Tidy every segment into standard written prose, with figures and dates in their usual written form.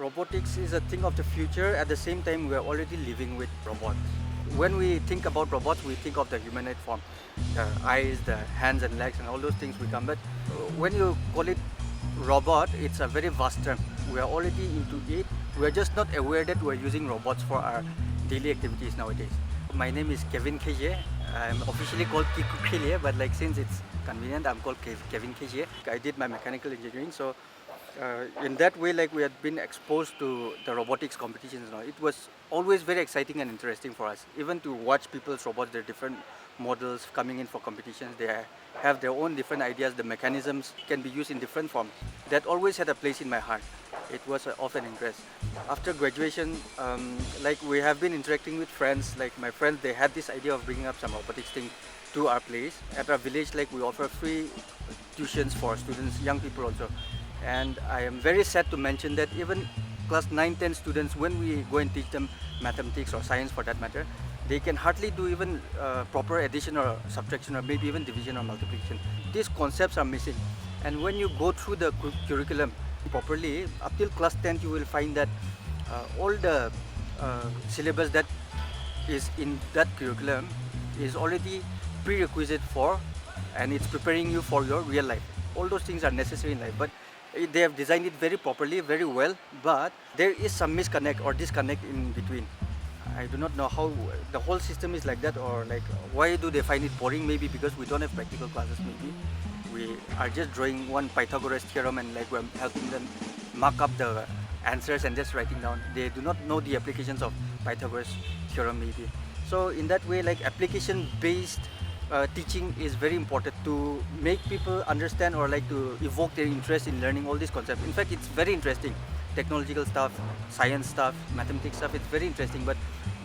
robotics is a thing of the future. At the same time, we are already living with robots. When we think about robots, we think of the humanoid form, the eyes, the hands and legs, and all those things we come. But when you call it robot, it's a very vast term. We are already into it. We are just not aware that we are using robots for our daily activities nowadays. My name is Kevin KJ. I'm officially called Kiku KJ, but since it's convenient, I'm called Kevin KJ. I did my mechanical engineering, so in that way, we had been exposed to the robotics competitions now. It was always very exciting and interesting for us. Even to watch people's robots, their different models coming in for competitions, they have their own different ideas. The mechanisms can be used in different forms. That always had a place in my heart. It was of an interest. After graduation, we have been interacting with friends. My friends, they had this idea of bringing up some robotics thing to our place. At our village, we offer free tuitions for students, young people also. And I am very sad to mention that even class 9, 10 students, when we go and teach them mathematics or science for that matter, they can hardly do even proper addition or subtraction or maybe even division or multiplication. These concepts are missing. And when you go through the curriculum properly, up till class 10th, you will find that all the syllabus that is in that curriculum is already prerequisite for, and it's preparing you for your real life. All those things are necessary in life, but they have designed it very properly, very well, but there is some misconnect or disconnect in between. I do not know how the whole system is like that, or why do they find it boring? Maybe because we don't have practical classes. Maybe we are just drawing one Pythagoras theorem and we're helping them mark up the answers and just writing down. They do not know the applications of Pythagoras theorem maybe. So in that way, application based teaching is very important to make people understand or to evoke their interest in learning all these concepts. In fact, it's very interesting. Technological stuff, science stuff, mathematics stuff, it's very interesting. But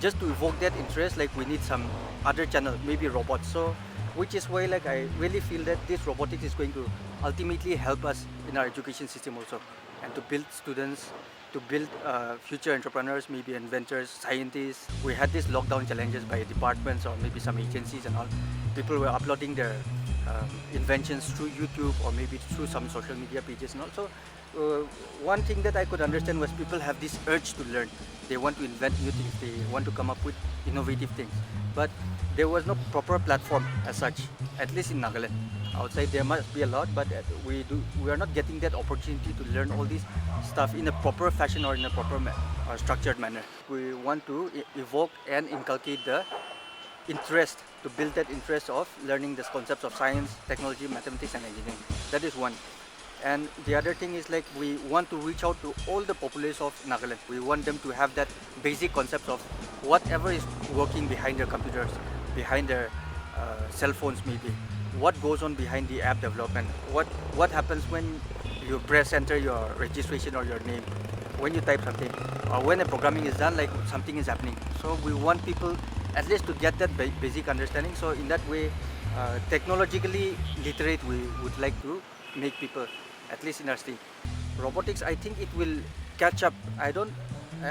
just to evoke that interest, we need some other channel, maybe robots. So, which is why I really feel that this robotics is going to ultimately help us in our education system also, and to build students, to build future entrepreneurs, maybe inventors, scientists. We had these lockdown challenges by departments or maybe some agencies and all. People were uploading their inventions through YouTube or maybe through some social media pages and all. So one thing that I could understand was people have this urge to learn. They want to invent new things. They want to come up with innovative things. But there was no proper platform as such, at least in Nagaland. Outside there must be a lot, but we are not getting that opportunity to learn all this stuff in a proper fashion or in a proper structured manner. We want to evoke and inculcate the interest, to build that interest of learning the concepts of science, technology, mathematics and engineering. That is one. And the other thing is we want to reach out to all the populace of Nagaland. We want them to have that basic concept of whatever is working behind their computers, behind their cell phones maybe. What goes on behind the app development? What happens when you press enter your registration or your name, when you type something, or when a programming is done, something is happening. So we want people at least to get that basic understanding. So in that way, technologically literate, we would like to make people, at least in our state. Robotics, I think it will catch up. I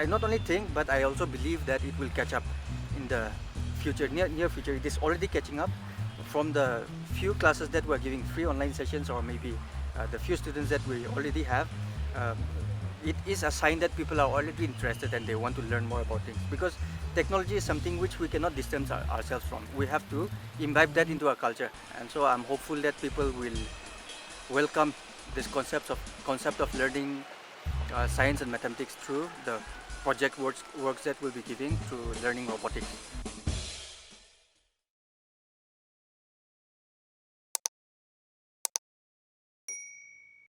not only think, but I also believe that it will catch up in the future, near future. It is already catching up. From the few classes that we're giving, free online sessions, or maybe the few students that we already have, it is a sign that people are already interested and they want to learn more about things. Because technology is something which we cannot distance ourselves from. We have to imbibe that into our culture. And so I'm hopeful that people will welcome this concept of learning science and mathematics through the project works that we'll be giving through learning robotics.